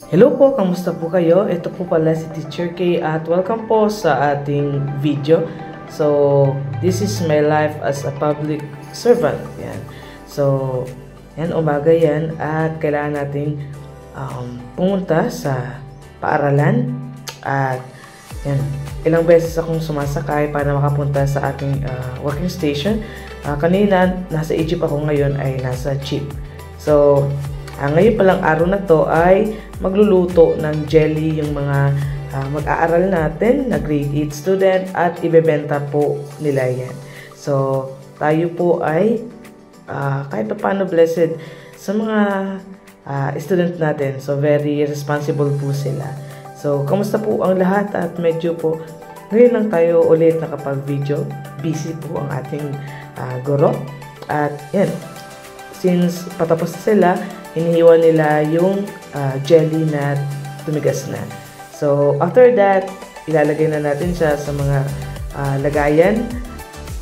Hello po, kamusta po kayo? Ito po pala si Teacher K at welcome po sa ating video. So, this is my life as a public servant. Yan. So, yan, umaga yan at kailangan nating pumunta sa paaralan at yan, ilang beses akong sumasakay para makapunta sa ating working station. Kanina, nasa Egypt ako, ngayon ay nasa jeep. So, ngayon palang araw na to ay magluluto ng jelly yung mga mag-aaral natin na grade 8 student at ibebenta po nila yan. So, tayo po ay kahit pa paano blessed sa mga student natin. So, very responsible po sila. So, kamusta po ang lahat at medyo po ngayon lang tayo ulit nakapag-video. Busy po ang ating guro. At yan, since patapos na sila, hinihiwa nila yung jelly na tumigas na. So, after that, ilalagay na natin siya sa mga lagayan.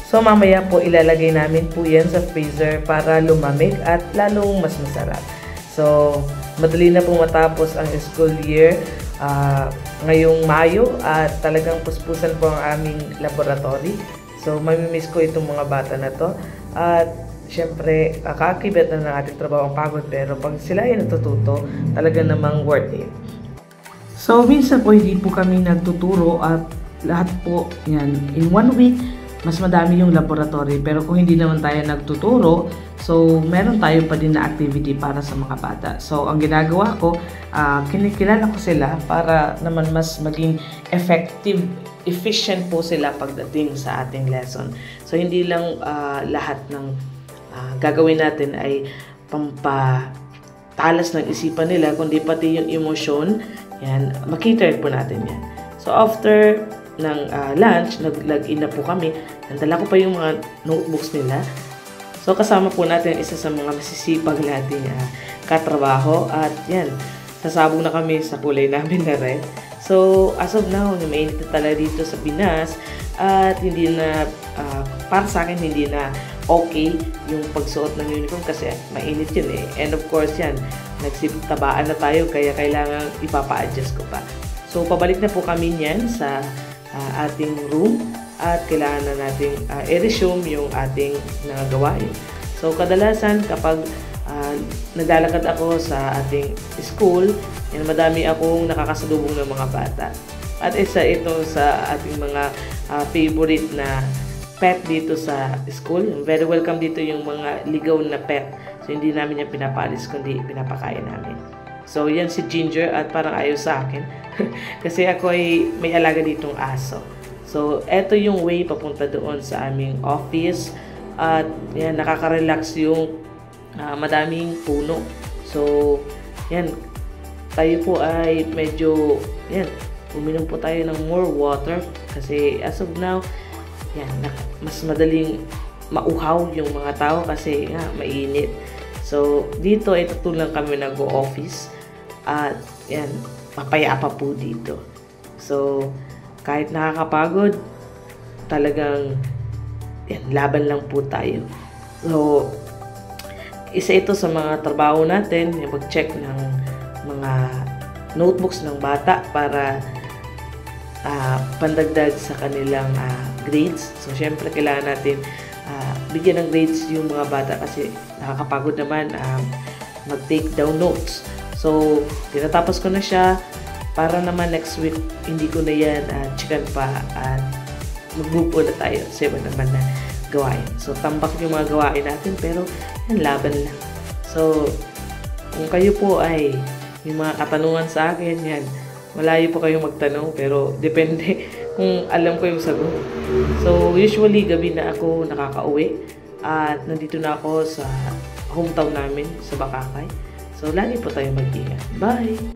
So, mamaya po ilalagay namin po yan sa freezer para lumamig at lalong mas masarap. So, madali na po matapos ang school year ngayong Mayo at talagang puspusan po ang aming laboratory. So, mamimiss ko itong mga bata na to. At siyempre, kakakibet na ng ating trabaho ang pagod, pero pag sila ay natututo, talaga namang worth it. So, minsan po hindi po kami nagtuturo at lahat po, yan, in 1 week, mas madami yung laboratory. Pero kung hindi naman tayo nagtuturo, so meron tayo pa din na activity para sa mga bata. So, ang ginagawa ko, kinikilala ko sila para naman mas maging effective, efficient po sila pagdating sa ating lesson. So, hindi lang lahat ng gagawin natin ay pampatalas ng isipan nila, kundi pati yung emosyon, yan, makiter po natin yan. So, after ng lunch, nag-log-in na po kami. Nandala ko pa yung mga notebooks nila. So, kasama po natin isa sa mga masisipag nating katrabaho. At yan, sasabog na kami sa kulay namin na red. So, as of now, mainit na talaga dito sa Pinas. At hindi na, para sa akin, hindi na okay yung pagsuot ng uniform kasi mainit yun eh. And of course yan, nagsitabaan na tayo kaya kailangan ipapa-adjust ko pa. So, pabalik na po kami niyan sa ating room at kailangan na nating i-resume yung ating gawain. So, kadalasan kapag naglalakad ako sa ating school, yan, madami akong nakakasalubong ng mga bata. At isa ito sa ating mga favorite na pet dito sa school. Very welcome dito yung mga ligaw na pet. So, hindi namin yan pinapalis, kundi pinapakain namin. So, yan si Ginger at parang ayaw sa akin. Kasi ako ay may alaga ditong aso. So, eto yung way papunta doon sa aming office. At yan, nakaka-relax yung madaming puno. So, yan, tayo po ay medyo, yan, uminom po tayo ng more water. Kasi as of now, yan, mas madaling mauhaw yung mga tao kasi nga, mainit. So, dito ay tutulang kami nag-o-office. At yan, papayapa po dito. So, kahit nakakapagod, talagang yan, laban lang po tayo. So, isa ito sa mga trabaho natin, yung pag-check ng mga notebooks ng bata para pandagdag sa kanilang grades. So, syempre, kailangan natin bigyan ng grades yung mga bata kasi nakakapagod naman mag-take down notes. So, tinatapos ko na siya para naman next week hindi ko na yan checkan pa at mag-move na tayo sa iba naman na gawain. So, tambak yung mga gawain natin pero yan, laban lang. So, kung kayo po ay yung mga katanungan sa akin, yan, malayo po kayong magtanong pero depende kung alam ko yung sagot. So, usually gabi na ako nakaka-uwi at nandito na ako sa hometown namin sa Bakakay. So, lagi po tayo mag-ingat. Bye!